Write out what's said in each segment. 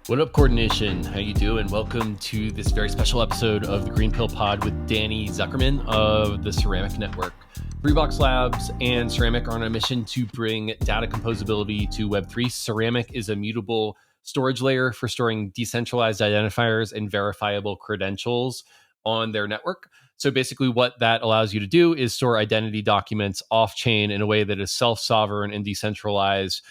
What up, Coordination? How you doing? Welcome to this very special episode of the GreenPilled Pod with Danny Zuckerman of the Ceramic Network. Freebox Labs and Ceramic are on a mission to bring data composability to Web3. Ceramic is a mutable storage layer for storing decentralized identifiers and verifiable credentials on their network. So basically what that allows you to do is store identity documents off-chain in a way that is self-sovereign and decentralized,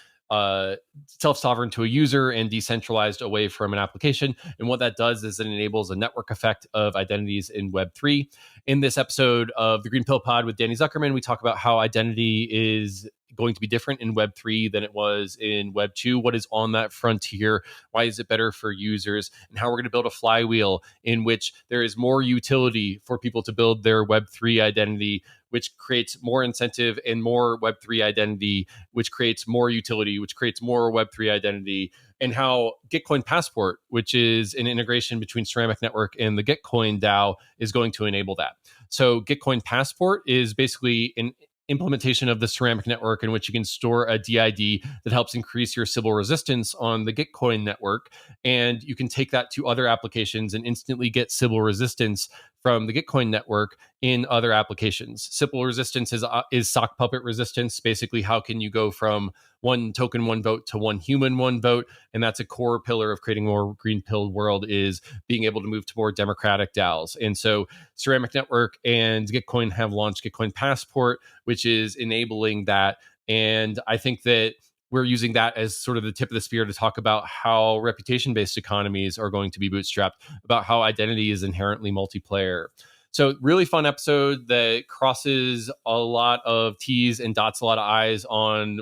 self-sovereign to a user and decentralized away from an application. And what that does is it enables a network effect of identities in Web3. In this episode of the GreenPilled Pod with Danny Zuckerman, we talk about how identity is going to be different in Web3 than it was in Web2. What is on that frontier? Why is it better for users? And how we're going to build a flywheel in which there is more utility for people to build their Web3 identity, which creates more incentive, and more Web3 identity, which creates more utility, which creates more Web3 identity, and how Gitcoin Passport, which is an integration between Ceramic Network and the Gitcoin DAO, is going to enable that. So Gitcoin Passport is basically an implementation of the Ceramic Network in which you can store a DID that helps increase your Sybil resistance on the Gitcoin network. And you can take that to other applications and instantly get Sybil resistance from the Gitcoin network in other applications. Sybil resistance is sock puppet resistance. Basically, how can you go from one token, one vote to one human, one vote? And that's a core pillar of creating a more green-pilled world, is being able to move to more democratic DAOs. And so Ceramic Network and Gitcoin have launched Gitcoin Passport, which is enabling that. And I think that we're using that as sort of the tip of the spear to talk about how reputation-based economies are going to be bootstrapped, about how identity is inherently multiplayer. So really fun episode that crosses a lot of T's and dots a lot of I's on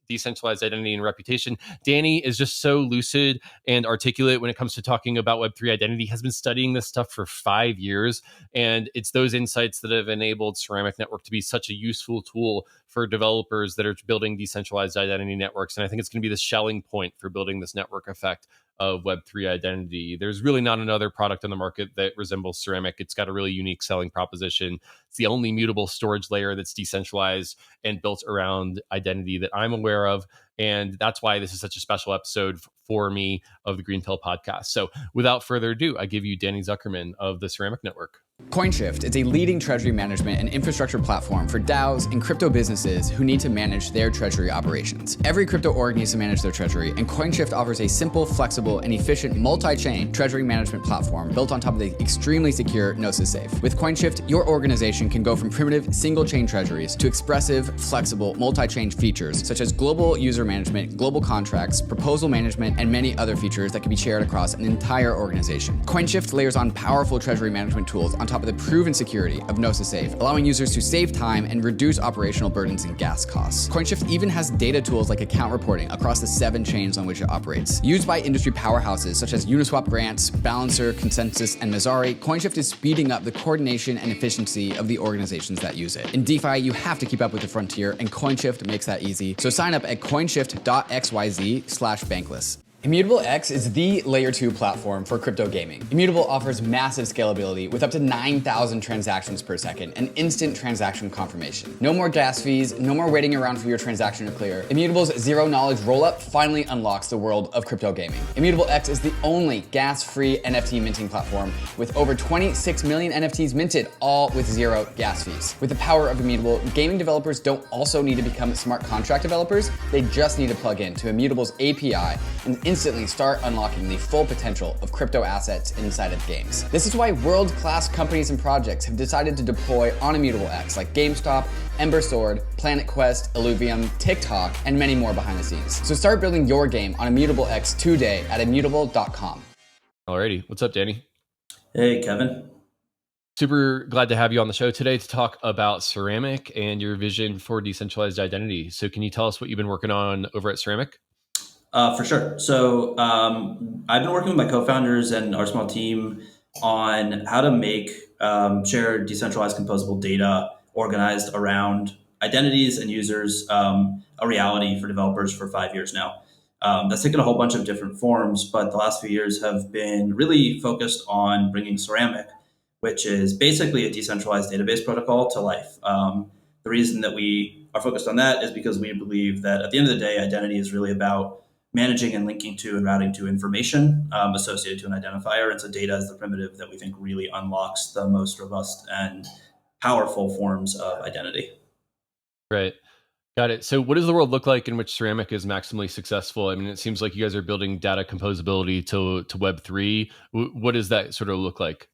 decentralized identity and reputation. Danny is just so lucid and articulate when it comes to talking about Web3 identity. He has been studying this stuff for 5 years, and it's those insights that have enabled Ceramic Network to be such a useful tool for developers that are building decentralized identity networks. And I think it's going to be the Schelling point for building this network effect of Web3 identity. There's really not another product on the market that resembles Ceramic. It's got a really unique selling proposition. It's the only mutable storage layer that's decentralized and built around identity that I'm aware of. And that's why this is such a special episode for me of the GreenPilled podcast. So without further ado, I give you Danny Zuckerman of the Ceramic Network. COINSHIFT is a leading treasury management and infrastructure platform for DAOs and crypto businesses who need to manage their treasury operations. Every crypto org needs to manage their treasury, and COINSHIFT offers a simple, flexible, and efficient multi-chain treasury management platform built on top of the extremely secure Gnosis Safe. With COINSHIFT, your organization can go from primitive single-chain treasuries to expressive, flexible, multi-chain features such as global user management, global contracts, proposal management, and many other features that can be shared across an entire organization. COINSHIFT layers on powerful treasury management tools on top of the proven security of Gnosis Safe, allowing users to save time and reduce operational burdens and gas costs. COINSHIFT even has data tools like account reporting across the 7 chains on which it operates. Used by industry powerhouses such as Uniswap Grants, Balancer, Consensus, and Messari, COINSHIFT is speeding up the coordination and efficiency of the organizations that use it. In DeFi, you have to keep up with the frontier, and COINSHIFT makes that easy. So sign up at coinshift.xyz/Bankless. Immutable X is the layer 2 platform for crypto gaming. Immutable offers massive scalability with up to 9,000 transactions per second and instant transaction confirmation. No more gas fees, no more waiting around for your transaction to clear. Immutable's zero knowledge rollup finally unlocks the world of crypto gaming. Immutable X is the only gas-free NFT minting platform with over 26 million NFTs minted, all with zero gas fees. With the power of Immutable, gaming developers don't also need to become smart contract developers. They just need to plug in to Immutable's API and instantly start unlocking the full potential of crypto assets inside of games. This is why world-class companies and projects have decided to deploy on Immutable X, like GameStop, Ember Sword, Planet Quest, Illuvium, TikTok, and many more behind the scenes. So start building your game on Immutable X today at immutable.com. Alrighty, what's up, Danny? Hey, Kevin. Super glad to have you on the show today to talk about Ceramic and your vision for decentralized identity. So can you tell us what you've been working on over at Ceramic? For sure. So I've been working with my co-founders and our small team on how to make shared decentralized composable data organized around identities and users a reality for developers for 5 years now. That's taken a whole bunch of different forms, but the last few years have been really focused on bringing Ceramic, which is basically a decentralized database protocol, to life. The reason that we are focused on that is because we believe that at the end of the day, identity is really about managing and linking to and routing to information associated to an identifier. And so data is the primitive that we think really unlocks the most robust and powerful forms of identity. Right. Got it. So what does the world look like in which Ceramic is maximally successful? I mean, it seems like you guys are building data composability to Web3. What does that sort of look like?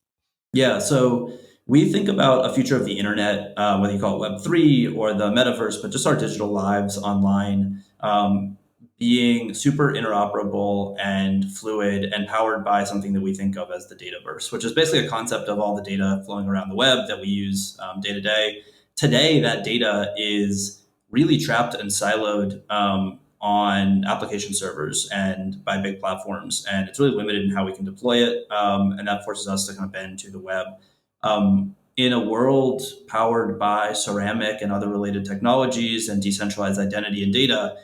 Yeah, so we think about a future of the internet, whether you call it Web3 or the metaverse, but just our digital lives online, being super interoperable and fluid and powered by something that we think of as the dataverse, which is basically a concept of all the data flowing around the web that we use day to day. Today, that data is really trapped and siloed on application servers and by big platforms. And it's really limited in how we can deploy it. And that forces us to kind of bend to the web. In a world powered by ceramic and other related technologies and decentralized identity and data,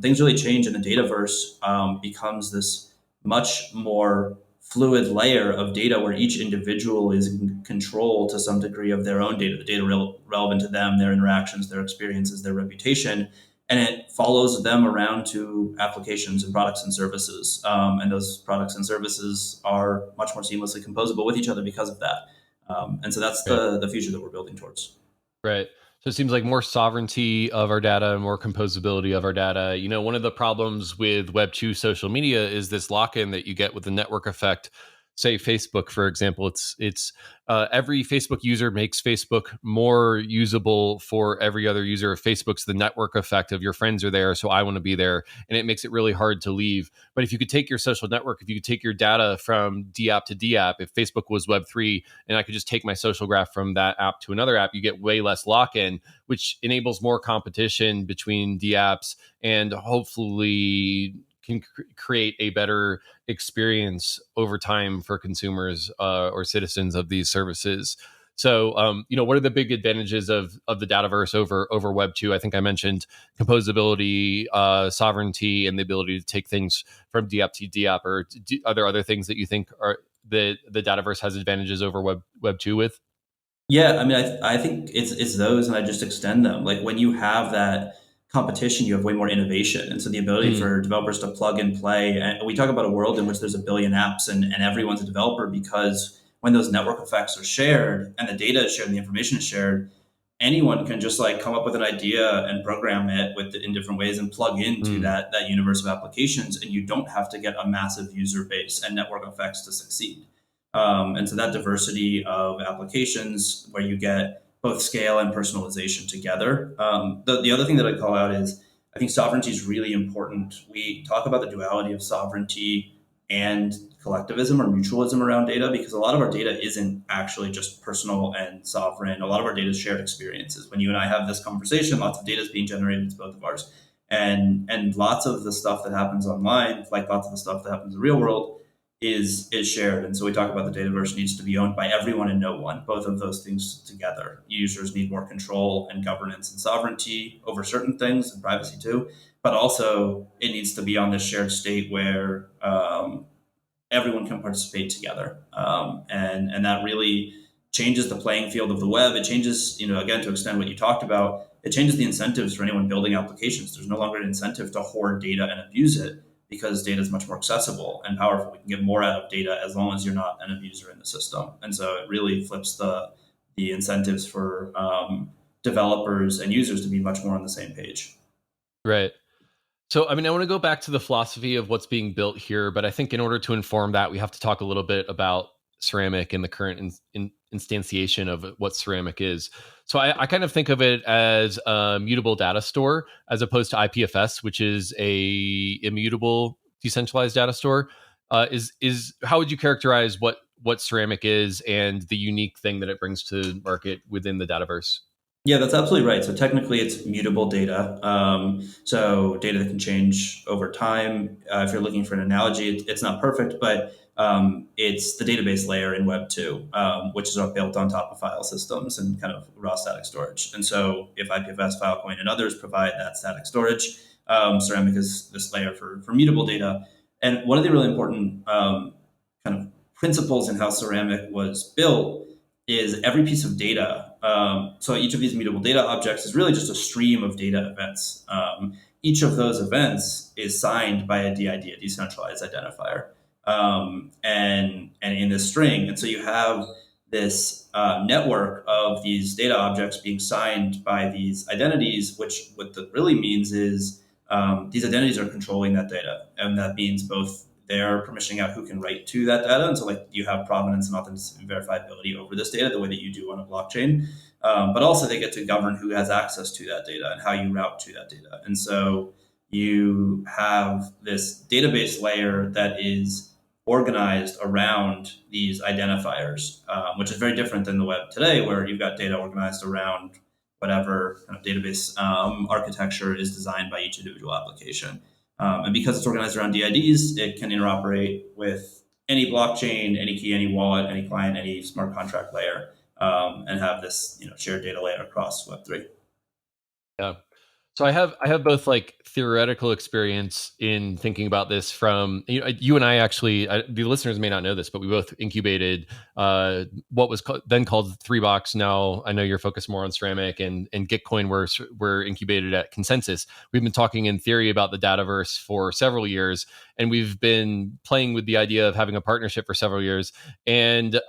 things really change, and the dataverse becomes this much more fluid layer of data where each individual is in control to some degree of their own data, the data relevant to them, their interactions, their experiences, their reputation. And it follows them around to applications and products and services. And those products and services are much more seamlessly composable with each other because of that. And so that's the future that we're building towards. Right. So it seems like more sovereignty of our data and more composability of our data. You know, one of the problems with Web2 social media is this lock-in that you get with the network effect. Say Facebook, for example, it's every Facebook user makes Facebook more usable for every other user. Facebook's the network effect of your friends are there, so I want to be there, and it makes it really hard to leave. But if you could take your social network, if you could take your data from D app to D app, if Facebook was Web3, and I could just take my social graph from that app to another app, you get way less lock-in, which enables more competition between D apps and hopefully can create a better experience over time for consumers or citizens of these services. So, you know, what are the big advantages of the Dataverse over Web 2? I think I mentioned composability, sovereignty, and the ability to take things from DApp to DApp. Or are there other things that you think are the Dataverse has advantages over Web 2 with? Yeah, I mean, I think it's those, and I just extend them. Like when you have that competition, you have way more innovation, and so the ability for developers to plug and play. And we talk about a world in which there's a billion apps, and everyone's a developer, because when those network effects are shared and the data is shared and the information is shared, anyone can just like come up with an idea and program it in different ways and plug into that universe of applications, and you don't have to get a massive user base and network effects to succeed. And so that diversity of applications where you get both scale and personalization together. The other thing that I call out is I think sovereignty is really important. We talk about the duality of sovereignty and collectivism or mutualism around data, because a lot of our data isn't actually just personal and sovereign. A lot of our data is shared experiences. When you and I have this conversation, lots of data is being generated. It's both of ours. And lots of the stuff that happens online, like lots of the stuff that happens in the real world, is shared. And so we talk about the dataverse needs to be owned by everyone and no one, both of those things together. Users need more control and governance and sovereignty over certain things, and privacy too, but also it needs to be on this shared state where everyone can participate together. And that really changes the playing field of the web. It changes, again, to extend what you talked about, it changes the incentives for anyone building applications. There's no longer an incentive to hoard data and abuse it, because data is much more accessible and powerful. We can get more out of data as long as you're not an abuser in the system. And so it really flips the incentives for developers and users to be much more on the same page. Right. So, I mean, I want to go back to the philosophy of what's being built here, but I think in order to inform that, we have to talk a little bit about Ceramic and the current instantiation of what Ceramic is. So I kind of think of it as a mutable data store as opposed to IPFS, which is a immutable decentralized data store. Is how would you characterize what Ceramic is and the unique thing that it brings to market within the Dataverse? Yeah, that's absolutely right. So technically, it's mutable data. So data that can change over time. If you're looking for an analogy, it's not perfect, but it's the database layer in Web 2, which is built on top of file systems and kind of raw static storage. And so if IPFS, Filecoin, and others provide that static storage, Ceramic is this layer for mutable data. And one of the really important kind of principles in how Ceramic was built is every piece of data. So each of these mutable data objects is really just a stream of data events. each of those events is signed by a DID, a decentralized identifier, and in this string. And so you have this network of these data objects being signed by these identities, which what that really means is these identities are controlling that data. And that means both they're permissioning out who can write to that data. And so like you have provenance and authenticity and verifiability over this data the way that you do on a blockchain. But also they get to govern who has access to that data and how you route to that data. And so you have this database layer that is organized around these identifiers, which is very different than the web today, where you've got data organized around whatever kind of database architecture is designed by each individual application. And because it's organized around DIDs, it can interoperate with any blockchain, any key, any wallet, any client, any smart contract layer, and have this shared data layer across Web3. Yeah. So I have both like theoretical experience in thinking about this from you and I actually the listeners may not know this, but we both incubated what was then called 3box. Now I know you're focused more on Ceramic and Gitcoin were incubated at Consensus. We've been talking in theory about the Dataverse for several years, and we've been playing with the idea of having a partnership for several years. And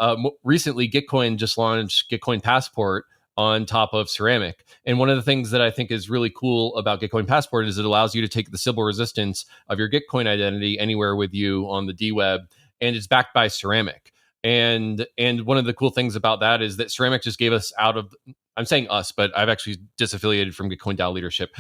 recently, Gitcoin just launched Gitcoin Passport on top of Ceramic. And one of the things that I think is really cool about Gitcoin Passport is it allows you to take the Sybil resistance of your Gitcoin identity anywhere with you on the DWeb, and it's backed by Ceramic. And one of the cool things about that is that Ceramic just gave us I'm saying us, but I've actually disaffiliated from Gitcoin DAO leadership.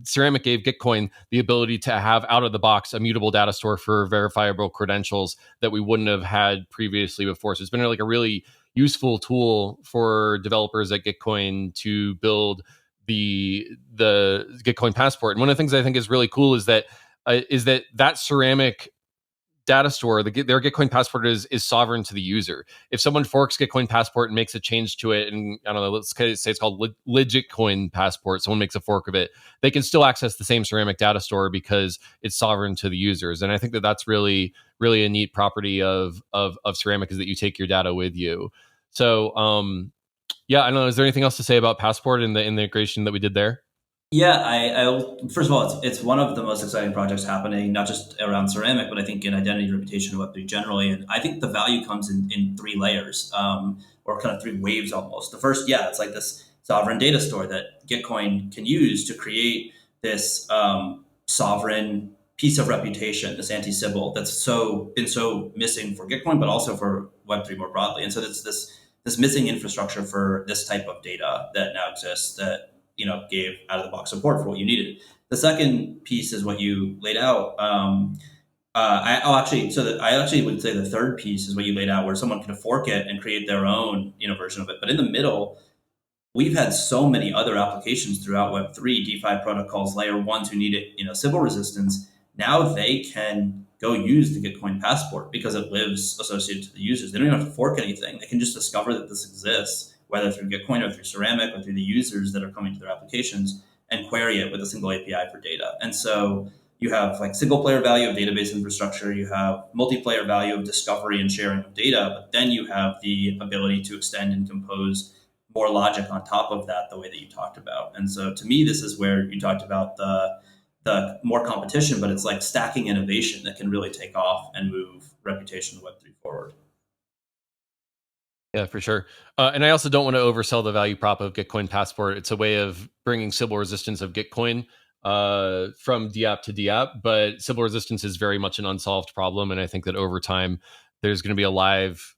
Ceramic gave Gitcoin the ability to have out of the box a mutable data store for verifiable credentials that we wouldn't have had previously before. So it's been like a really useful tool for developers at Gitcoin to build the Gitcoin Passport. And one of the things I think is really cool is that Ceramic data store, their Gitcoin Passport is sovereign to the user. If someone forks Gitcoin Passport and makes a change to it, and I don't know, let's say it's called Legitcoin Passport, someone makes a fork of it, they can still access the same Ceramic data store because it's sovereign to the users. And I think that that's really, really a neat property of Ceramic, is that you take your data with you. So, yeah, I don't know. Is there anything else to say about Passport and the integration that we did there? Yeah, I first of all, it's one of the most exciting projects happening, not just around Ceramic, but I think in identity, reputation, and Web3 generally. And I think the value comes in three layers, or kind of three waves almost. The first, yeah, it's like this sovereign data store that Gitcoin can use to create this sovereign piece of reputation, this anti-Sybil that's been so missing for Gitcoin, but also for Web3 more broadly. And so it's this missing infrastructure for this type of data that now exists that gave out of the box support for what you needed. The second piece is what you laid out. I actually would say the third piece is what you laid out, where someone can fork it and create their own version of it. But in the middle, we've had so many other applications throughout Web3, DeFi protocols, layer ones who needed Sybil resistance. Now they can go use the Gitcoin Passport because it lives associated to the users. They don't even have to fork anything. They can just discover that this exists, whether through Gitcoin or through Ceramic or through the users that are coming to their applications, and query it with a single API for data. And so you have like single player value of database infrastructure, you have multiplayer value of discovery and sharing of data, but then you have the ability to extend and compose more logic on top of that, the way that you talked about. And so to me, this is where you talked about the more competition, but it's like stacking innovation that can really take off and move reputation of Web3 forward. Yeah, for sure. And I also don't want to oversell the value prop of Gitcoin Passport. It's a way of bringing Sybil resistance of Gitcoin from DApp to DApp, but Sybil resistance is very much an unsolved problem. And I think that over time, there's going to be a live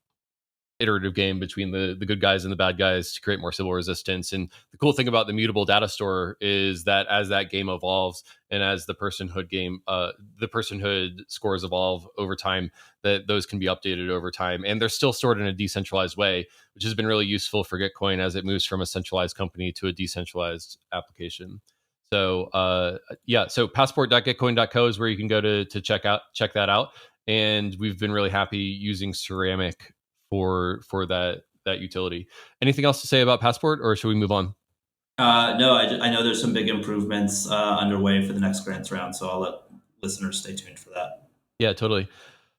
iterative game between the good guys and the bad guys to create more Sybil resistance. And the cool thing about the mutable data store is that as that game evolves and as the personhood scores evolve over time, that those can be updated over time. And they're still stored in a decentralized way, which has been really useful for Gitcoin as it moves from a centralized company to a decentralized application. So so passport.gitcoin.co is where you can go to check that out. And we've been really happy using Ceramic for that utility. Anything else to say about Passport, or should we move on? No, I know there's some big improvements underway for the next grants round, so I'll let listeners stay tuned for that. Yeah, totally.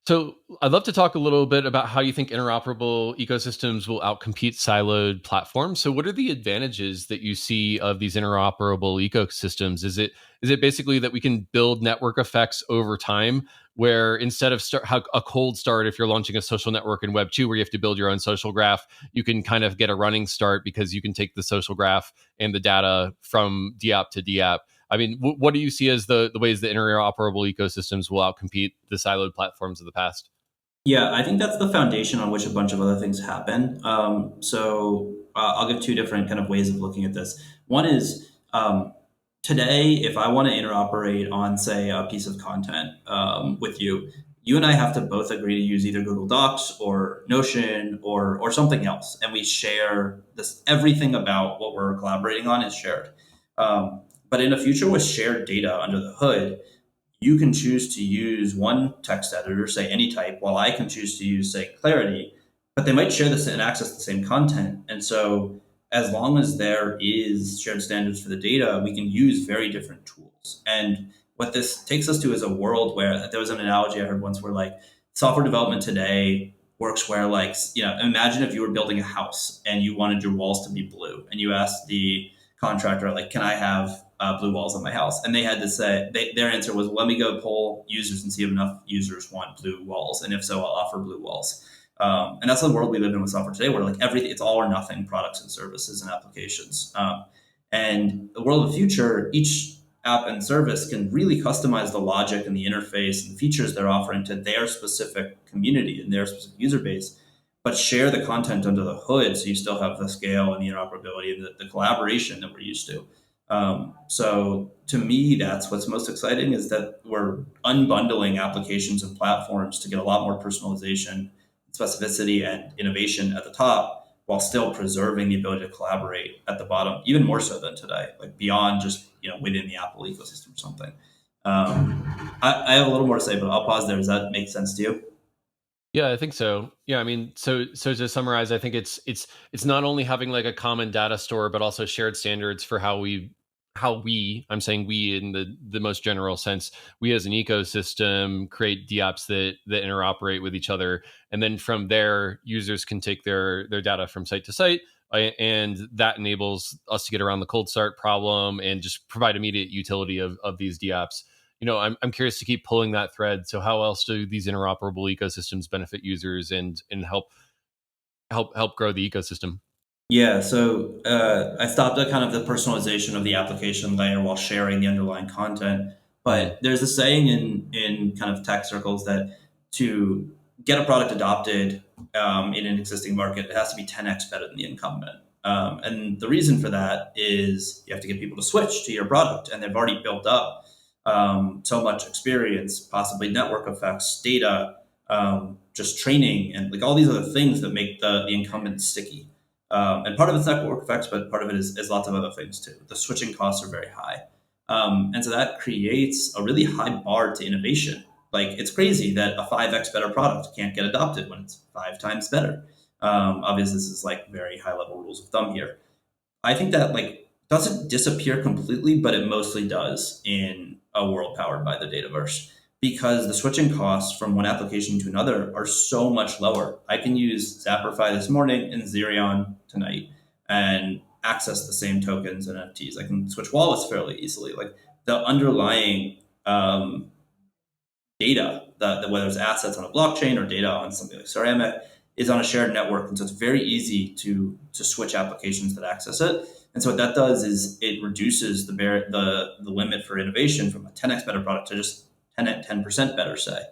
So I'd love to talk a little bit about how you think interoperable ecosystems will outcompete siloed platforms. So what are the advantages that you see of these interoperable ecosystems? Is it basically that we can build network effects over time where instead of how a cold start if you're launching a social network in web 2 where you have to build your own social graph, you can kind of get a running start because you can take the social graph and the data from DApp to DApp. I mean, what do you see as the ways that interoperable ecosystems will outcompete the siloed platforms of the past? Yeah, I think that's the foundation on which a bunch of other things happen. I'll give two different kind of ways of looking at this. One is today, if I want to interoperate on, say, a piece of content with you, you and I have to both agree to use either Google Docs or Notion or something else, and we share this. Everything about what we're collaborating on is shared. But in a future with shared data under the hood, you can choose to use one text editor, say any type, while I can choose to use, say, Clarity, but they might share this and access the same content. And so, as long as there is shared standards for the data, we can use very different tools. And what this takes us to is a world where there was an analogy I heard once where, like, software development today works where, like, imagine if you were building a house and you wanted your walls to be blue and you asked the contractor, like, can I have blue walls on my house? And they had to say, their answer was, let me go poll users and see if enough users want blue walls. And if so, I'll offer blue walls. And that's the world we live in with software today, where like everything, it's all or nothing products and services and applications. And the world of the future, each app and service can really customize the logic and the interface and features they're offering to their specific community and their specific user base, but share the content under the hood so you still have the scale and the interoperability and the collaboration that we're used to. So to me, that's what's most exciting, is that we're unbundling applications and platforms to get a lot more personalization, specificity, and innovation at the top, while still preserving the ability to collaborate at the bottom, even more so than today, like beyond just within the Apple ecosystem or something. I have a little more to say, but I'll pause there. Does that make sense to you? Yeah, I think so. Yeah, I mean, so to summarize, I think it's not only having like a common data store, but also shared standards for how we I'm saying we in the most general sense, we as an ecosystem create dApps that interoperate with each other, and then from there, users can take their data from site to site, and that enables us to get around the cold start problem and just provide immediate utility of these dApps. I'm curious to keep pulling that thread. So how else do these interoperable ecosystems benefit users and help grow the ecosystem? Yeah, so I stopped at kind of the personalization of the application layer while sharing the underlying content. Mm. But there's a saying in kind of tech circles that to get a product adopted in an existing market, it has to be 10x better than the incumbent. And the reason for that is you have to get people to switch to your product, and they've already built up so much experience, possibly network effects, data, just training, and like all these other things that make the incumbent sticky. And part of it's network effects, but part of it is lots of other things too. The switching costs are very high. And so that creates a really high bar to innovation. Like, it's crazy that a 5x better product can't get adopted when it's 5 times better. Obviously, this is like very high level rules of thumb here. I think that like doesn't disappear completely, but it mostly does in a world powered by the Dataverse, because the switching costs from one application to another are so much lower. I can use Zappify this morning and Zerion tonight and access the same tokens and NFTs. I can switch wallets fairly easily. Like, the underlying data, whether it's assets on a blockchain or data on something like Ceramic, is on a shared network, and so it's very easy to switch applications that access it. And so what that does is it reduces the limit for innovation from a 10x better product to just 10% better, say.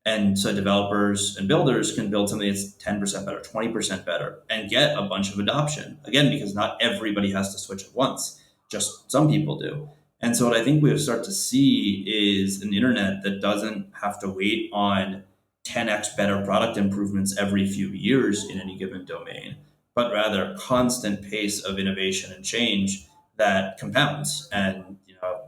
And so developers and builders can build something that's 10% better, 20% better, and get a bunch of adoption. Again, because not everybody has to switch at once, just some people do. And so what I think we'll start to see is an internet that doesn't have to wait on 10x better product improvements every few years in any given domain, but rather a constant pace of innovation and change that compounds. And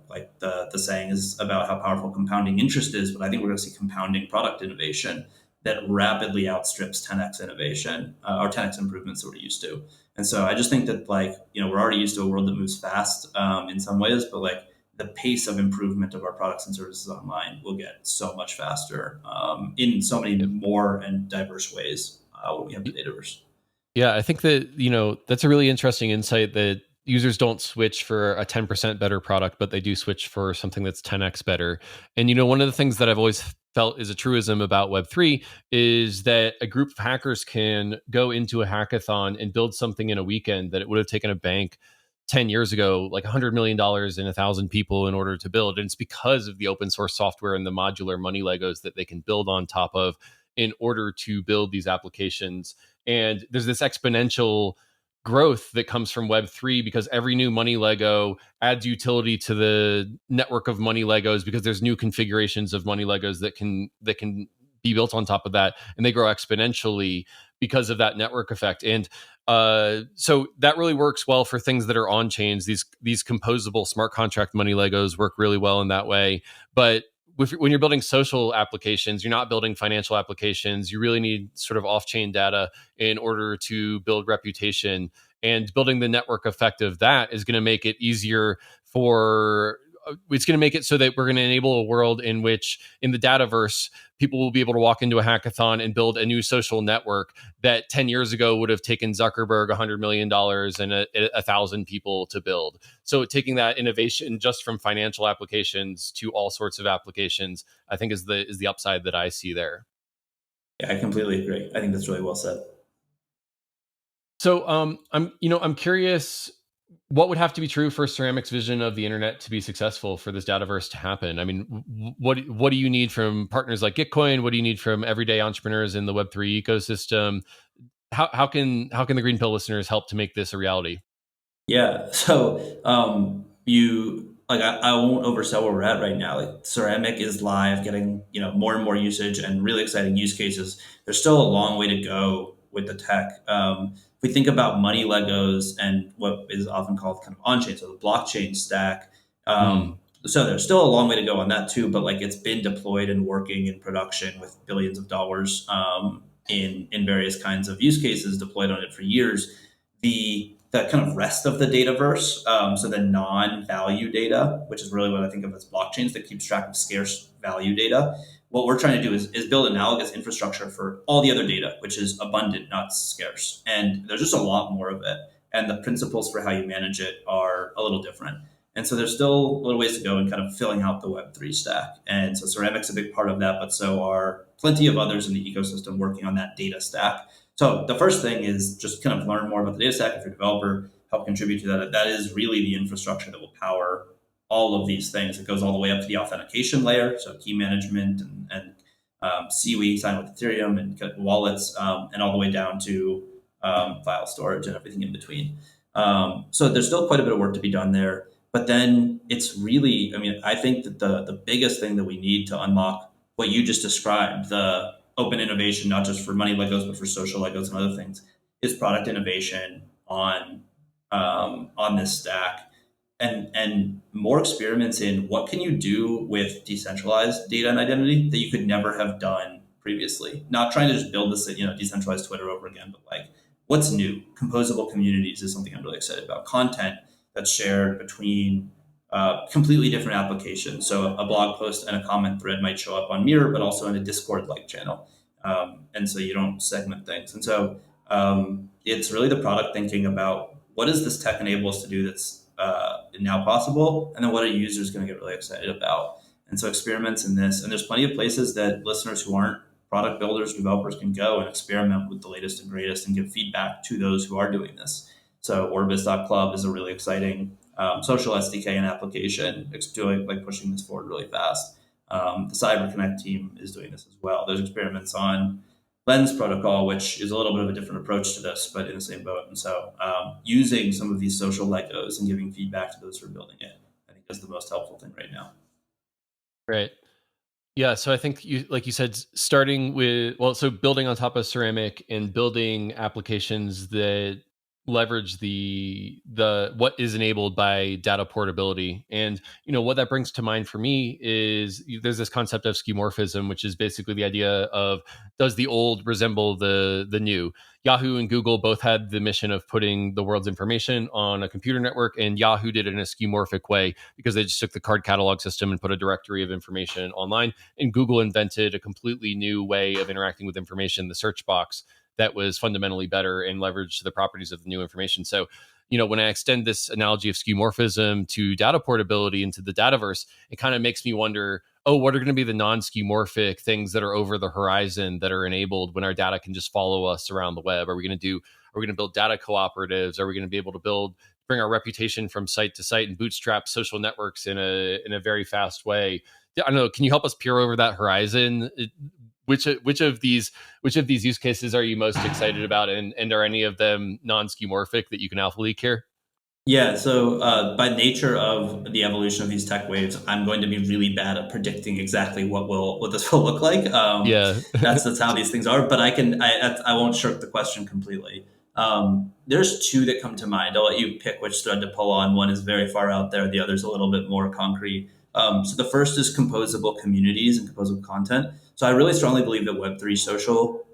like the saying is about how powerful compounding interest is, but I think we're going to see compounding product innovation that rapidly outstrips 10x innovation or 10x improvements that we're used to. And so I just think that, like, we're already used to a world that moves fast in some ways, but like the pace of improvement of our products and services online will get so much faster in so many more and diverse ways when we have the Dataverse. Yeah, I think that, that's a really interesting insight that users don't switch for a 10% better product, but they do switch for something that's 10x better. And, one of the things that I've always felt is a truism about Web3 is that a group of hackers can go into a hackathon and build something in a weekend that it would have taken a bank 10 years ago, like $100 million and 1,000 people in order to build. And it's because of the open source software and the modular money Legos that they can build on top of in order to build these applications. And there's this exponential growth that comes from Web3 because every new money Lego adds utility to the network of money Legos because there's new configurations of money Legos that can be built on top of that, and they grow exponentially because of that network effect. And so that really works well for things that are on chains. These composable smart contract money Legos work really well in that way. But when you're building social applications, you're not building financial applications. You really need sort of off-chain data in order to build reputation. And building the network effect of that is going to make it easier it's going to make it so that we're going to enable a world in which, in the Dataverse, people will be able to walk into a hackathon and build a new social network that 10 years ago would have taken Zuckerberg $100 million and 1,000 people to build. So taking that innovation just from financial applications to all sorts of applications, I think is the upside that I see there. Yeah, I completely agree. I think that's really well said. So I'm curious, what would have to be true for Ceramic's vision of the internet to be successful for this Dataverse to happen? I mean, what do you need from partners like Gitcoin? What do you need from everyday entrepreneurs in the Web3 ecosystem? How can the Green Pill listeners help to make this a reality? Yeah, so I won't oversell where we're at right now. Like Ceramic is live, getting more and more usage and really exciting use cases. There's still a long way to go with the tech. If we think about money Legos and what is often called kind of on-chain, so the blockchain stack. So there's still a long way to go on that too, but like it's been deployed and working in production with billions of dollars in various kinds of use cases deployed on it for years. The kind of rest of the dataverse, so the non-value data, which is really what I think of as blockchains that keeps track of scarce value data. What we're trying to do is build analogous infrastructure for all the other data, which is abundant, not scarce. And there's just a lot more of it. And the principles for how you manage it are a little different. And so there's still a little ways to go in kind of filling out the Web3 stack. And so Ceramic's a big part of that, but so are plenty of others in the ecosystem working on that data stack. So the first thing is just kind of learn more about the data stack. If you're a developer, help contribute to that. That is really the infrastructure that will power all of these things. It goes all the way up to the authentication layer, so key management and CWE, sign with Ethereum, and wallets, and all the way down to file storage and everything in between. So there's still quite a bit of work to be done there. But then it's really, I think that the biggest thing that we need to unlock what you just described, the open innovation, not just for money Legos, but for social Legos and other things, is product innovation on this stack, and more experiments in what can you do with decentralized data and identity that you could never have done previously. Not trying to just build this, decentralized Twitter over again, but like what's new. Composable communities is something I'm really excited about. Content that's shared between completely different applications. So a blog post and a comment thread might show up on Mirror, but also in a Discord-like channel. And so you don't segment things. And so it's really the product thinking about what does this tech enable us to do that's now possible, and then what are users going to get really excited about? And so experiments in this, and there's plenty of places that listeners who aren't product builders, developers can go and experiment with the latest and greatest and give feedback to those who are doing this. So Orbis.club is a really exciting social SDK and application. It's doing pushing this forward really fast. The CyberConnect team is doing this as well. There's experiments on Lens protocol, which is a little bit of a different approach to this, but in the same boat. And so using some of these social Legos and giving feedback to those who are building it, I think is the most helpful thing right now. Right. Yeah. So I think like you said, starting with, so building on top of Ceramic and building applications that leverage the what is enabled by data portability. And what that brings to mind for me is there's this concept of skeuomorphism, which is basically the idea of, does the old resemble the new? Yahoo and Google both had the mission of putting the world's information on a computer network, and Yahoo did it in a skeuomorphic way because they just took the card catalog system and put a directory of information online. And Google invented a completely new way of interacting with information, the search box, that was fundamentally better and leveraged the properties of the new information. So, when I extend this analogy of skeuomorphism to data portability into the dataverse, it kind of makes me wonder, what are going to be the non-skeuomorphic things that are over the horizon that are enabled when our data can just follow us around the web? Are we going to build data cooperatives? Are we going to be able to bring our reputation from site to site and bootstrap social networks in a very fast way? I don't know. Can you help us peer over that horizon? Which of these use cases are you most excited about, and are any of them non-skeuomorphic that you can alpha leak here? Yeah, so by nature of the evolution of these tech waves, I'm going to be really bad at predicting exactly what this will look like. Yeah. That's how these things are. But I won't shirk the question completely. There's two that come to mind. I'll let you pick which thread to pull on. One is very far out there. The other's a little bit more concrete. So the first is composable communities and composable content. So I really strongly believe that Web3 social,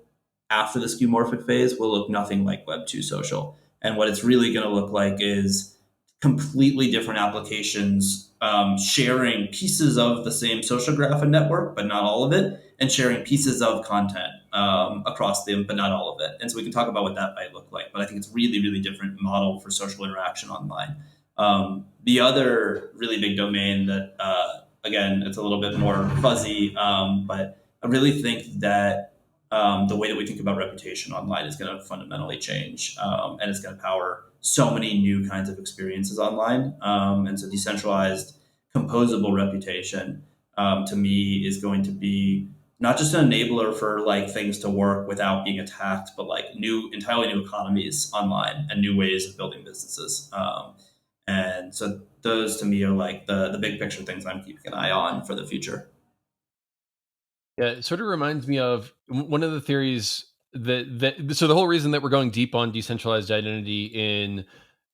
after the skeuomorphic phase, will look nothing like Web2 social. And what it's really going to look like is completely different applications sharing pieces of the same social graph and network, but not all of it, and sharing pieces of content across them, but not all of it. And so we can talk about what that might look like. But I think it's really, really different model for social interaction online. The other really big domain that, again, it's a little bit more fuzzy, but I really think that the way that we think about reputation online is going to fundamentally change, and it's going to power so many new kinds of experiences online. And so decentralized composable reputation, to me, is going to be not just an enabler for like things to work without being attacked, but like entirely new economies online and new ways of building businesses. And so those to me are like the big picture things I'm keeping an eye on for the future. Yeah, it sort of reminds me of one of the theories so the whole reason that we're going deep on decentralized identity in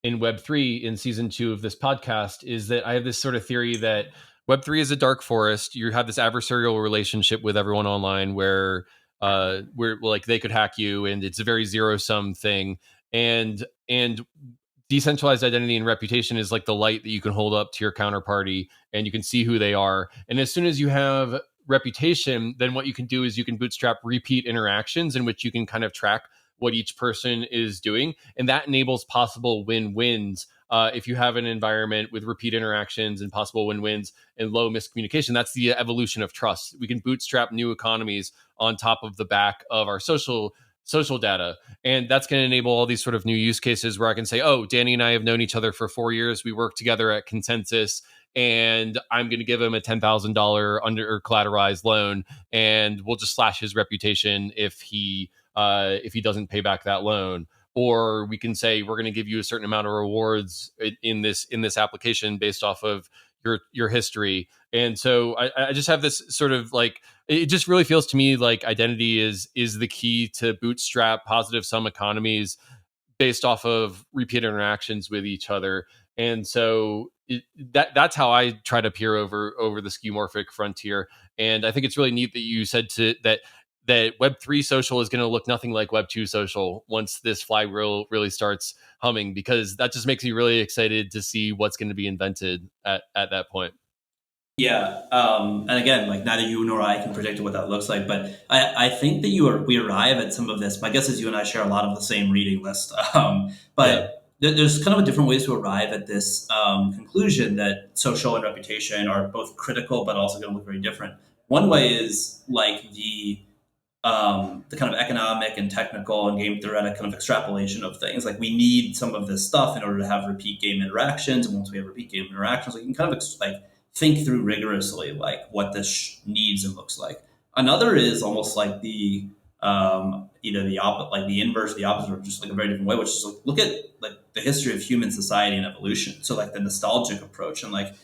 Web3 in season 2 of this podcast is that I have this sort of theory that Web3 is a dark forest. You have this adversarial relationship with everyone online where like they could hack you, and it's a very zero sum thing. And decentralized identity and reputation is like the light that you can hold up to your counterparty, and you can see who they are. And as soon as you have reputation, then what you can do is you can bootstrap repeat interactions in which you can kind of track what each person is doing, and that enables possible win-wins. If you have an environment with repeat interactions and possible win-wins and low miscommunication, that's the evolution of trust. We can bootstrap new economies on top of the back of our social data, and that's going to enable all these sort of new use cases where I can say, oh, Danny and I have known each other for 4 years. We work together at Consensus, and I'm going to give him a $10,000 under collateralized loan, and we'll just slash his reputation if he doesn't pay back that loan. Or we can say we're going to give you a certain amount of rewards in this application based off of your history. And so I just have this sort of like, it just really feels to me like identity is the key to bootstrap positive sum economies based off of repeat interactions with each other. And so that's how I try to peer over the skeuomorphic frontier. And I think it's really neat that you said that Web3 social is going to look nothing like Web2 social once this flywheel really starts humming, because that just makes me really excited to see what's going to be invented at that point. Yeah, and again, like neither you nor I can predict what that looks like, but I think that we arrive at some of this. My guess is you and I share a lot of the same reading list, but there's kind of a different ways to arrive at this conclusion that social and reputation are both critical, but also going to look very different. One way is like the kind of economic and technical and game theoretic kind of extrapolation of things. Like we need some of this stuff in order to have repeat game interactions, and once we have repeat game interactions, we can kind of think through rigorously like what this needs and looks like. Another is almost like the the inverse, the opposite, or just like a very different way, which is like look at like the history of human society and evolution. So like the nostalgic approach, and like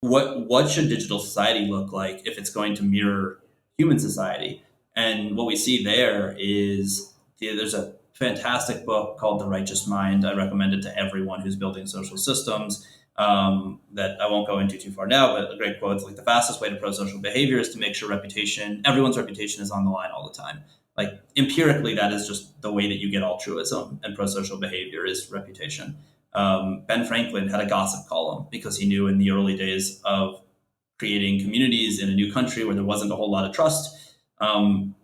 what should digital society look like if it's going to mirror human society? And what we see there is there's a fantastic book called The Righteous Mind. I recommend it to everyone who's building social systems. That I won't go into too far now, but a great quote: like the fastest way to pro-social behavior is to make sure everyone's reputation is on the line all the time. Like empirically, that is just the way that you get altruism and pro-social behavior is reputation. Ben Franklin had a gossip column because he knew in the early days of creating communities in a new country where there wasn't a whole lot of trust,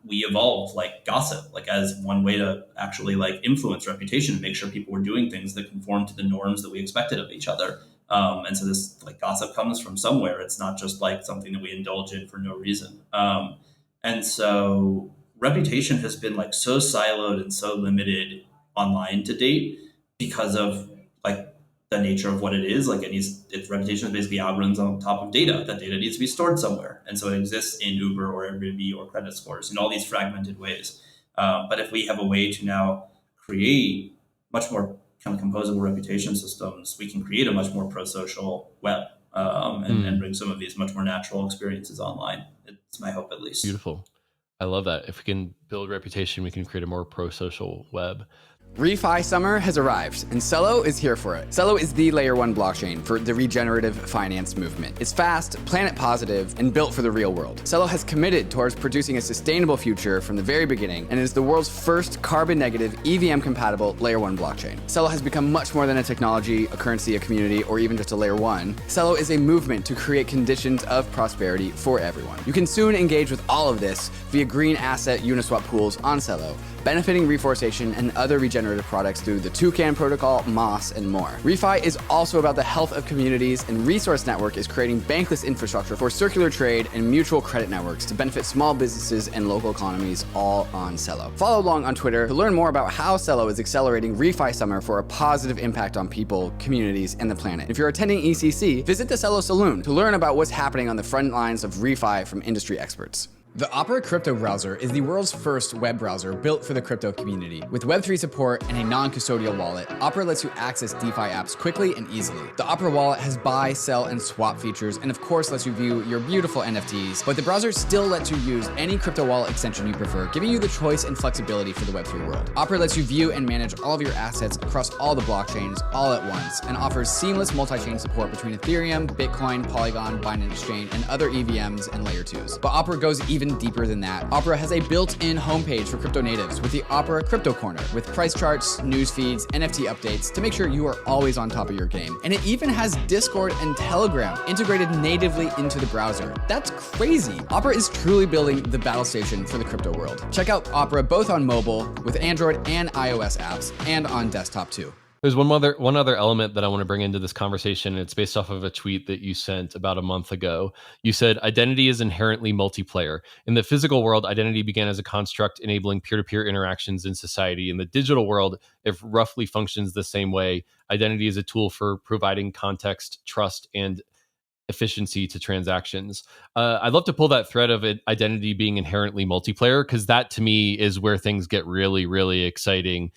we evolved like gossip, like as one way to actually like influence reputation and make sure people were doing things that conform to the norms that we expected of each other. And so this like gossip comes from somewhere. It's not just like something that we indulge in for no reason. And so reputation has been like so siloed and so limited online to date because of like the nature of what it is. Like its reputation is basically algorithms on top of data. That data needs to be stored somewhere. And so it exists in Uber or Airbnb or credit scores in all these fragmented ways. But if we have a way to now create much more kind of composable reputation systems, we can create a much more pro-social web and bring some of these much more natural experiences online. It's my hope, at least. Beautiful. I love that. If we can build reputation, we can create a more pro-social web. Refi summer has arrived, and CELO is here for it. CELO is the layer 1 blockchain for the regenerative finance movement. It's fast, planet positive, and built for the real world. CELO has committed towards producing a sustainable future from the very beginning, and is the world's first carbon negative, EVM compatible layer 1 blockchain. CELO has become much more than a technology, a currency, a community, or even just a layer 1. CELO is a movement to create conditions of prosperity for everyone. You can soon engage with all of this via green asset Uniswap pools on CELO, benefiting reforestation and other regenerative products through the Toucan protocol, Moss, and more. Refi is also about the health of communities, and Resource Network is creating bankless infrastructure for circular trade and mutual credit networks to benefit small businesses and local economies, all on CELO. Follow along on Twitter to learn more about how CELO is accelerating Refi Summer for a positive impact on people, communities, and the planet. If you're attending ECC, visit the CELO Saloon to learn about what's happening on the front lines of Refi from industry experts. The Opera crypto browser is the world's first web browser built for the crypto community. With Web3 support and a non-custodial wallet, Opera lets you access DeFi apps quickly and easily. The Opera wallet has buy, sell, and swap features, and of course lets you view your beautiful NFTs, but the browser still lets you use any crypto wallet extension you prefer, giving you the choice and flexibility for the Web3 world. Opera lets you view and manage all of your assets across all the blockchains all at once, and offers seamless multi-chain support between Ethereum, Bitcoin, Polygon, Binance Chain, and other EVMs and Layer 2s. But Opera goes even deeper than that. Opera has a built-in homepage for crypto natives with the Opera Crypto Corner, with price charts, news feeds, NFT updates to make sure you are always on top of your game. And it even has Discord and Telegram integrated natively into the browser. That's crazy. Opera is truly building the battle station for the crypto world. Check out Opera both on mobile with Android and iOS apps, and on desktop too. There's one other element that I want to bring into this conversation, and it's based off of a tweet that you sent about a month ago. You said, identity is inherently multiplayer. In the physical world, identity began as a construct enabling peer-to-peer interactions in society. In the digital world, it roughly functions the same way. Identity is a tool for providing context, trust, and efficiency to transactions. I'd love to pull that thread of identity being inherently multiplayer, because that to me is where things get really, really exciting.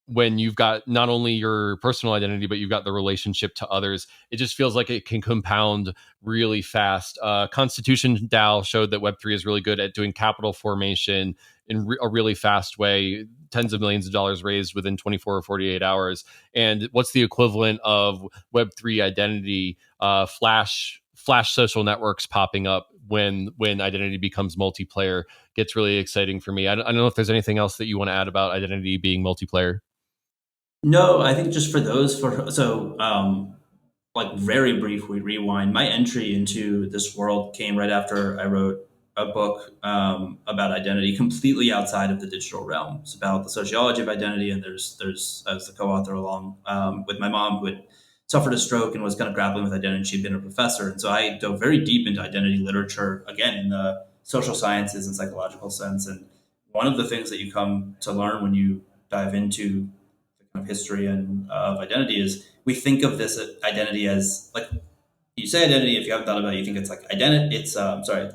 When you've got not only your personal identity, but you've got the relationship to others, it just feels like it can compound really fast. Constitution DAO showed that Web3 is really good at doing capital formation in a really fast way, tens of millions of dollars raised within 24 or 48 hours. And what's the equivalent of Web3 identity? Flash social networks popping up when identity becomes multiplayer gets really exciting for me. I don't know if there's anything else that you want to add about identity being multiplayer. No, I think just for those, like very brief rewind, my entry into this world came right after I wrote a book about identity completely outside of the digital realm. It's about the sociology of identity, and there's as the co-author along with my mom, who had suffered a stroke and was kind of grappling with identity. She'd been a professor, and so I dove very deep into identity literature, again in the social sciences and psychological sense. And one of the things that you come to learn when you dive into of history and of identity is we think of this identity as like, you say identity, if you haven't thought about it, you think it's like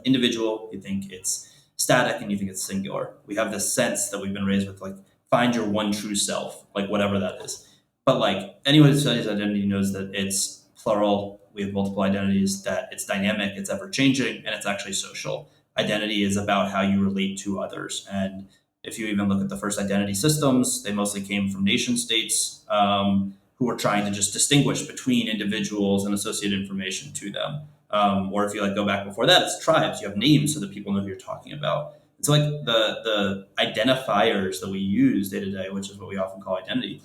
individual, you think it's static, and you think it's singular. We have this sense that we've been raised with, like, find your one true self, like whatever that is. But like anyone who studies identity knows that it's plural. We have multiple identities, that it's dynamic, it's ever changing, and it's actually social. Identity is about how you relate to others. And If you even look at the first identity systems, they mostly came from nation states who were trying to just distinguish between individuals and associated information to them. Or if you like go back before that, it's tribes. You have names so that people know who you're talking about. It's like the identifiers that we use day to day, which is what we often call identity,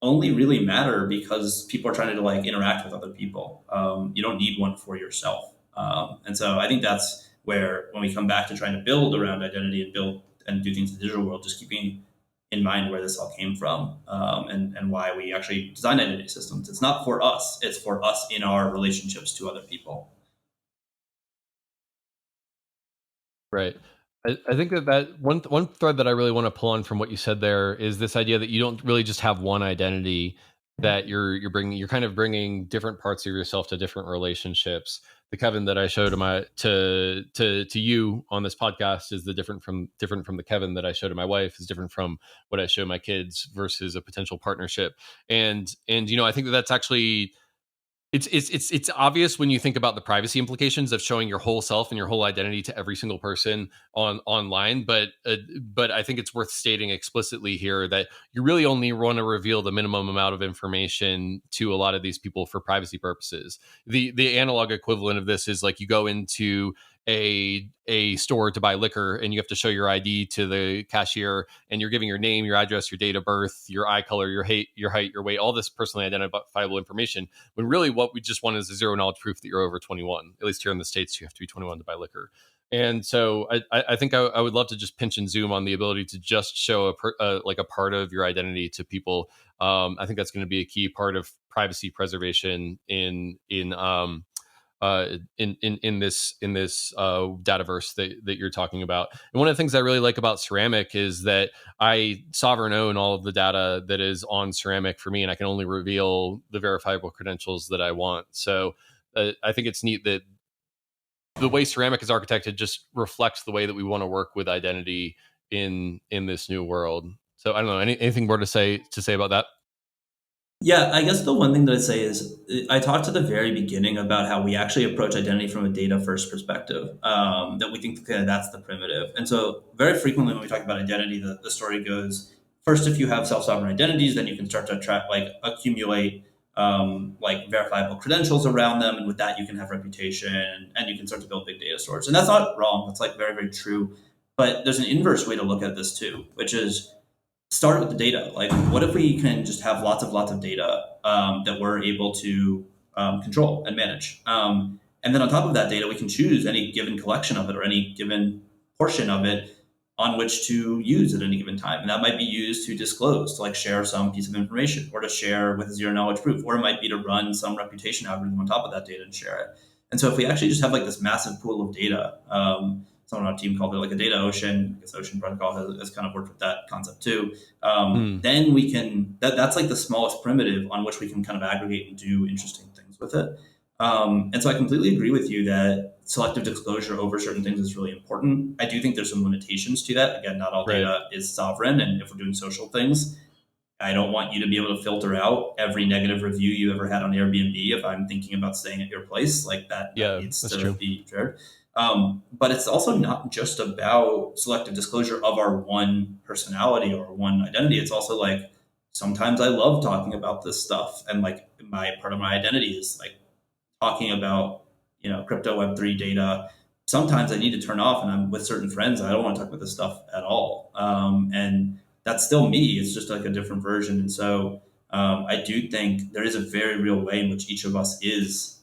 only really matter because people are trying to like interact with other people. You don't need one for yourself. And so I think that's where when we come back to trying to build around identity and build and do things in the digital world, just keeping in mind where this all came from and why we actually design identity systems. It's not for us. It's for us in our relationships to other people. Right. I think that one thread that I really want to pull on from what you said there is this idea that you don't really just have one identity, that you're bringing, you're kind of bringing different parts of yourself to different relationships. The Kevin that I showed to you on this podcast is different from the Kevin that I show to my wife, is different from what I show my kids versus a potential partnership. And I think that that's actually, it's obvious when you think about the privacy implications of showing your whole self and your whole identity to every single person online, but I think it's worth stating explicitly here that you really only want to reveal the minimum amount of information to a lot of these people for privacy purposes. The analog equivalent of this is like you go into a store to buy liquor and you have to show your ID to the cashier, and you're giving your name, your address, your date of birth, your eye color, your height, your weight, all this personally identifiable information, when really what we just want is a zero knowledge proof that you're over 21. At least here in the States, you have to be 21 to buy liquor. And so I think I would love to just pinch and zoom on the ability to just show a part of your identity to people. I think that's going to be a key part of privacy preservation in this dataverse that you're talking about. And one of the things I really like about Ceramic is that I sovereign own all of the data that is on Ceramic for me, and I can only reveal the verifiable credentials that I want. So I think it's neat that the way Ceramic is architected just reflects the way that we want to work with identity in this new world. So I don't know, anything more to say about that? Yeah, I guess the one thing that I'd say is I talked at the very beginning about how we actually approach identity from a data first perspective, that we think that's the primitive. And so, very frequently when we talk about identity, the story goes first, if you have self sovereign identities, then you can start to accumulate like verifiable credentials around them. And with that, you can have reputation and you can start to build big data stores. And that's not wrong, that's like very, very true. But there's an inverse way to look at this too, which is start with the data. Like, what if we can just have lots of data that we're able to control and manage? And then on top of that data, we can choose any given collection of it or any given portion of it on which to use at any given time. And that might be used to disclose, to like share some piece of information or to share with zero knowledge proof, or it might be to run some reputation algorithm on top of that data and share it. And so if we actually just have like this massive pool of data, someone on our team called it like a data ocean. I guess Ocean Protocol has kind of worked with that concept too. Then we can, that's like the smallest primitive on which we can kind of aggregate and do interesting things with it. And so I completely agree with you that selective disclosure over certain things is really important. I do think there's some limitations to that. Again, not all data is sovereign. And if we're doing social things, I don't want you to be able to filter out every negative review you ever had on Airbnb if I'm thinking about staying at your place. Like that needs to be shared. But it's also not just about selective disclosure of our one personality or one identity. It's also like sometimes I love talking about this stuff, and like my part of my identity is like talking about crypto Web3 data. Sometimes I need to turn off, and I'm with certain friends. I don't want to talk about this stuff at all, and that's still me. It's just like a different version. And so I do think there is a very real way in which each of us is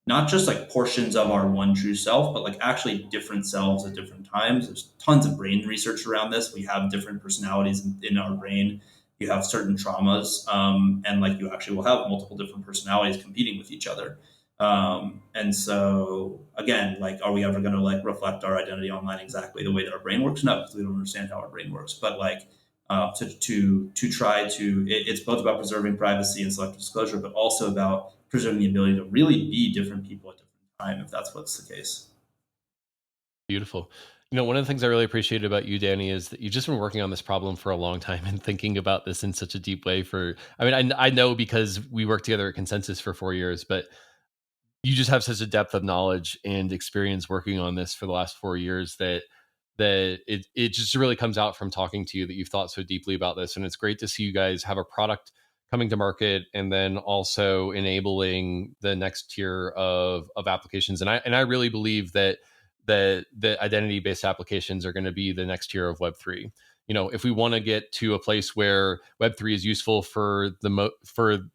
not just like portions of our one true self, but like actually different selves at different times. There's tons of brain research around this. We have different personalities in our brain. You have certain traumas, and like you actually will have multiple different personalities competing with each other. And so again, like, are we ever going to like reflect our identity online exactly the way that our brain works? No, because we don't understand how our brain works. But like, to try to, it's both about preserving privacy and selective disclosure, but also about preserving the ability to really be different people at different time, if that's what's the case. Beautiful. One of the things I really appreciate about you, Danny, is that you've just been working on this problem for a long time and thinking about this in such a deep way. I know because we worked together at Consensus for 4 years, but you just have such a depth of knowledge and experience working on this for the last 4 years that that it just really comes out from talking to you that you've thought so deeply about this. And it's great to see you guys have a product coming to market and then also enabling the next tier of applications. And I really believe that the identity based applications are going to be the next tier of Web3. If we want to get to a place where Web3 is useful for the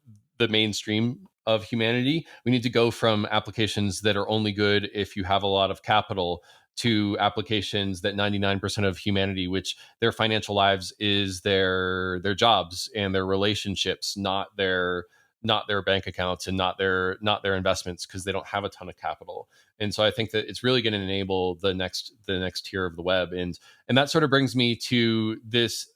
mainstream of humanity, we need to go from applications that are only good if you have a lot of capital to applications that 99% of humanity, which their financial lives is their jobs and their relationships, not their bank accounts and not their investments, because they don't have a ton of capital. And so I think that it's really going to enable the next tier of the web. And that sort of brings me to this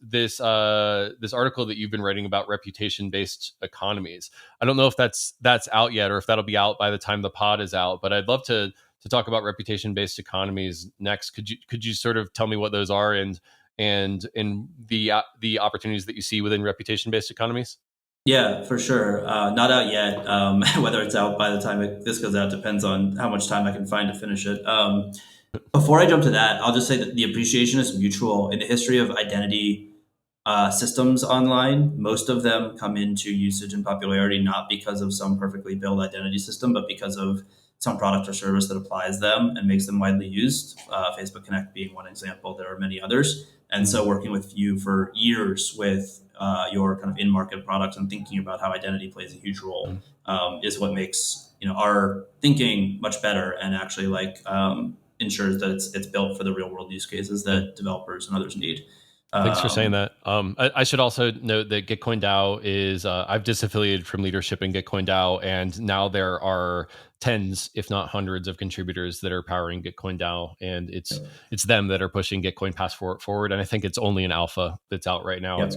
article that you've been writing about reputation based economies. I don't know if that's out yet or if that'll be out by the time the pod is out, but I'd love to talk about reputation based economies next. Could you sort of tell me what those are and the opportunities that you see within reputation based economies? Yeah, for sure. Not out yet. Whether it's out by the time this goes out depends on how much time I can find to finish it. Before I jump to that, I'll just say that the appreciation is mutual. In the history of identity systems online, most of them come into usage and popularity not because of some perfectly built identity system, but because of some product or service that applies them and makes them widely used. Facebook Connect being one example. There are many others. And so working with you for years with your kind of in-market products and thinking about how identity plays a huge role is what makes our thinking much better and actually ensures that it's built for the real world use cases that developers and others need. Thanks for saying that. I should also note that Gitcoin DAO is, I've disaffiliated from leadership in Gitcoin DAO, and now there are tens, if not hundreds of contributors that are powering Gitcoin DAO, and it's them that are pushing Gitcoin Passport forward. And I think it's only an alpha that's out right now. Yep. It's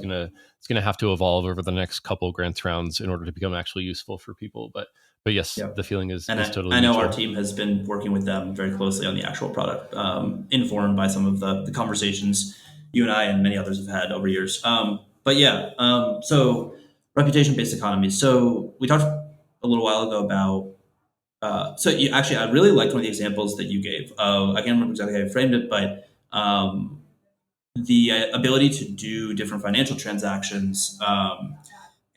gonna have to evolve over the next couple of grants rounds in order to become actually useful for people. But yes, yep. The feeling is totally. I know our team has been working with them very closely on the actual product, informed by some of the conversations you and I and many others have had over years. So reputation-based economies. So we talked a little while ago about, I really liked one of the examples that you gave. I can't remember exactly how you framed it, but the ability to do different financial transactions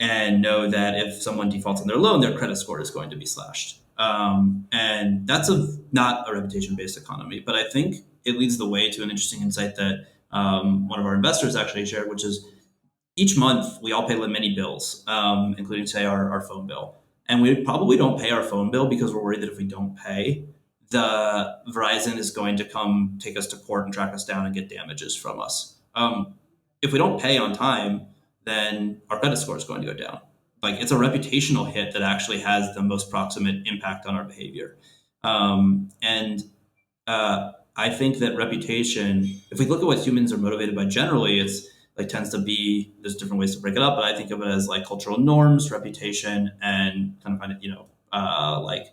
and know that if someone defaults on their loan, their credit score is going to be slashed. And that's not a reputation-based economy, but I think it leads the way to an interesting insight that one of our investors actually shared, which is each month we all pay many bills, including, say, our phone bill. And we probably don't pay our phone bill because we're worried that if we don't pay, the Verizon is going to come take us to court and track us down and get damages from us. If we don't pay on time, then our credit score is going to go down. Like, it's a reputational hit that actually has the most proximate impact on our behavior. I think that reputation, if we look at what humans are motivated by generally, it's tends to be, there's different ways to break it up, but I think of it as cultural norms, reputation, and kind of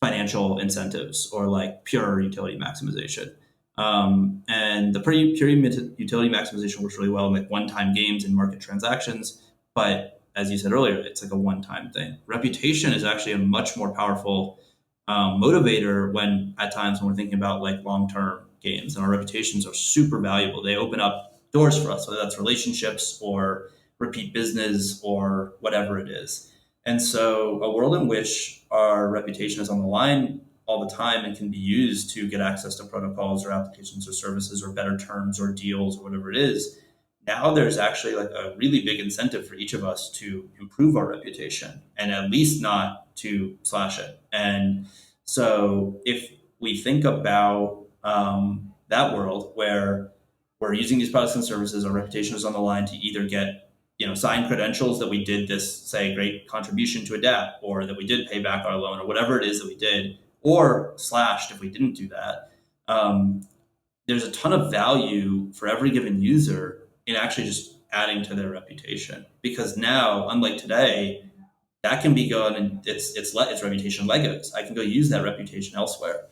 financial incentives or pure utility maximization. And the pure utility maximization works really well in one-time games and market transactions, but as you said earlier, it's a one-time thing. Reputation is actually a much more powerful motivator when we're thinking about long-term games, and our reputations are super valuable. They open up doors for us, whether that's relationships or repeat business or whatever it is. And so a world in which our reputation is on the line all the time and can be used to get access to protocols or applications or services or better terms or deals or whatever it is, now there's actually a really big incentive for each of us to improve our reputation and at least not to slash it. And so if we think about that world where we're using these products and services, our reputation is on the line to either get signed credentials that we did this, say, great contribution to adapt, or that we did pay back our loan, or whatever it is that we did, or slashed if we didn't do that. There's a ton of value for every given user in actually just adding to their reputation, because now, unlike today, that can be gone and it's reputation Legos. I can go use that reputation elsewhere.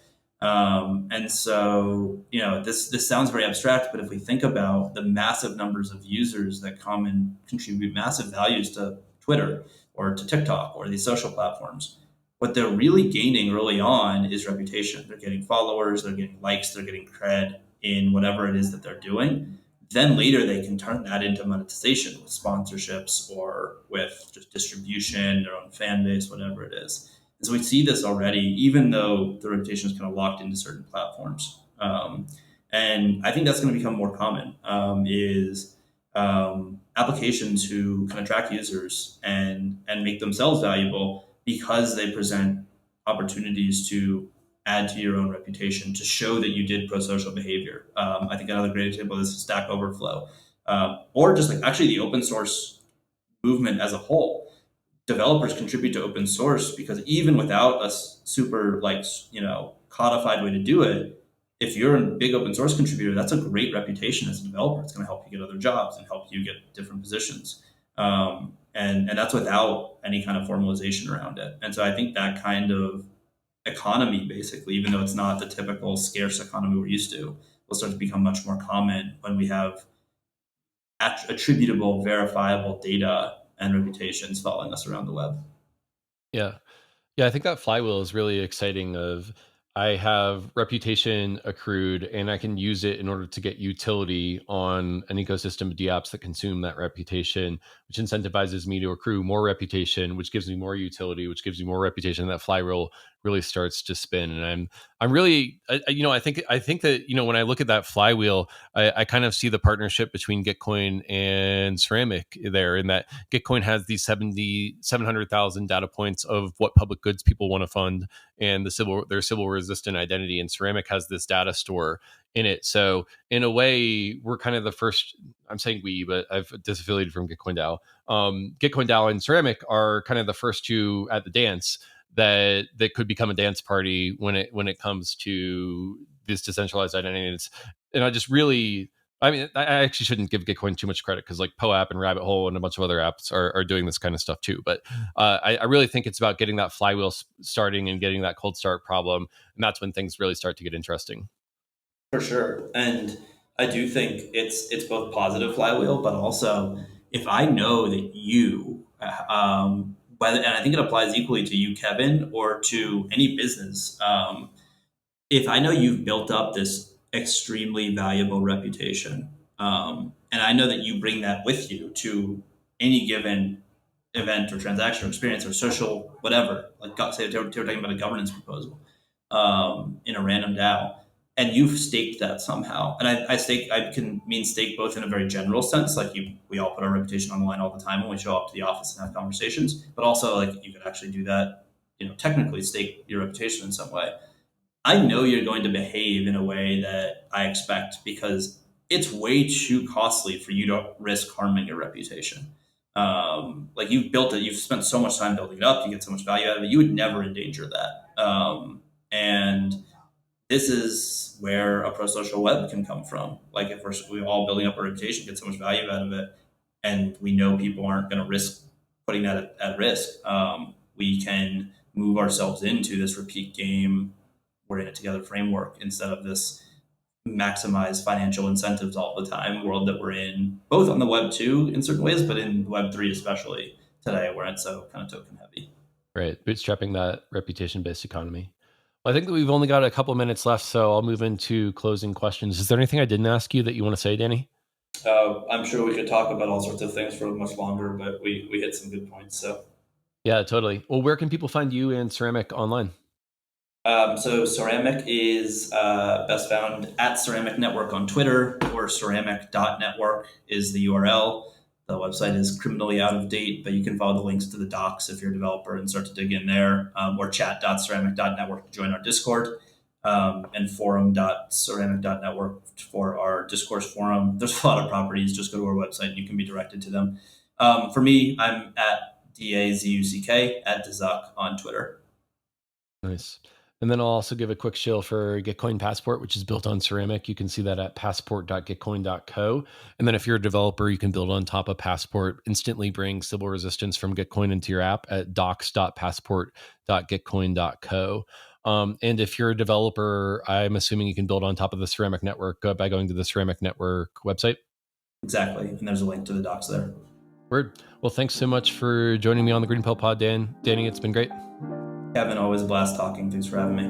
And so, this sounds very abstract, but if we think about the massive numbers of users that come and contribute massive values to Twitter or to TikTok or these social platforms, what they're really gaining early on is reputation. They're getting followers, they're getting likes, they're getting cred. in whatever it is that they're doing, then later they can turn that into monetization with sponsorships or with just distribution, their own fan base, whatever it is. And so we see this already, even though the reputation is kind of locked into certain platforms. And I think that's going to become more common, is applications who can attract users and make themselves valuable because they present opportunities to add to your own reputation, to show that you did pro-social behavior. I think another great example is Stack Overflow, or just like actually the open source movement as a whole. Developers contribute to open source because even without a super codified way to do it, if you're a big open source contributor, that's a great reputation as a developer. It's going to help you get other jobs and help you get different positions. And that's without any kind of formalization around it. And so I think that kind of economy, basically, even though it's not the typical scarce economy we're used to, will start to become much more common when we have attributable, verifiable data and reputations following us around the web. Yeah. Yeah, I think that flywheel is really exciting of I have reputation accrued and I can use it in order to get utility on an ecosystem of DApps that consume that reputation, which incentivizes me to accrue more reputation, which gives me more utility, which gives me more reputation. That flywheel really starts to spin. And I'm really, I think that, when I look at that flywheel, I kind of see the partnership between Gitcoin and Ceramic there, in that Gitcoin has these 700,000 data points of what public goods people want to fund and their civil resistant identity, and Ceramic has this data store in it. So in a way, we're kind of the first. I'm saying we, but I've disaffiliated from Gitcoin DAO. Gitcoin DAO and Ceramic are kind of the first two at the dance that could become a dance party when it comes to this decentralized identity. And I just really, I actually shouldn't give Gitcoin too much credit because like PoApp and Rabbit Hole and a bunch of other apps are doing this kind of stuff too. But I really think it's about getting that flywheel starting and getting that cold start problem. And that's when things really start to get interesting. For sure. And I do think it's both positive flywheel, but also if I know that you, and I think it applies equally to you, Kevin, or to any business. If I know you've built up this extremely valuable reputation, and I know that you bring that with you to any given event or transaction or experience or social whatever, like say we're talking about a governance proposal in a random DAO, and you've staked that somehow. And I can mean stake both in a very general sense, like we all put our reputation on the line all the time when we show up to the office and have conversations, but also like you could actually do that, technically stake your reputation in some way. I know you're going to behave in a way that I expect because it's way too costly for you to risk harming your reputation. Like you've built it, you've spent so much time building it up, you get so much value out of it, you would never endanger that. And this is where a pro-social web can come from. Like if we're all building up a reputation, get so much value out of it, and we know people aren't going to risk putting that at risk, we can move ourselves into this repeat game, we're in it together framework instead of this maximize financial incentives all the time world that we're in, both on the web 2 in certain ways, but in web 3 especially today, where it's so kind of token heavy. Right. Bootstrapping that reputation-based economy. Well, I think that we've only got a couple minutes left, so I'll move into closing questions. Is there anything I didn't ask you that you want to say, Danny? I'm sure we could talk about all sorts of things for much longer, but we hit some good points. So yeah, totally. Well, where can people find you and Ceramic online? So Ceramic is best found at Ceramic Network on Twitter, or ceramic.network is the URL. The website is criminally out of date, but you can follow the links to the docs if you're a developer and start to dig in there, or chat.ceramic.network to join our Discord, and forum.ceramic.network for our discourse forum. There's a lot of properties. Just go to our website and you can be directed to them. For me, I'm at DAZUCK at Dzuck on Twitter. Nice. And then I'll also give a quick shill for Gitcoin Passport, which is built on Ceramic. You can see that at passport.gitcoin.co. And then if you're a developer, you can build on top of Passport, instantly bring Sybil resistance from Gitcoin into your app at docs.passport.gitcoin.co. And if you're a developer, I'm assuming you can build on top of the Ceramic Network by going to the Ceramic Network website. Exactly. And there's a link to the docs there. Word. Well, thanks so much for joining me on the GreenPilled Pod, Danny. It's been great. Kevin, always a blast talking. Thanks for having me.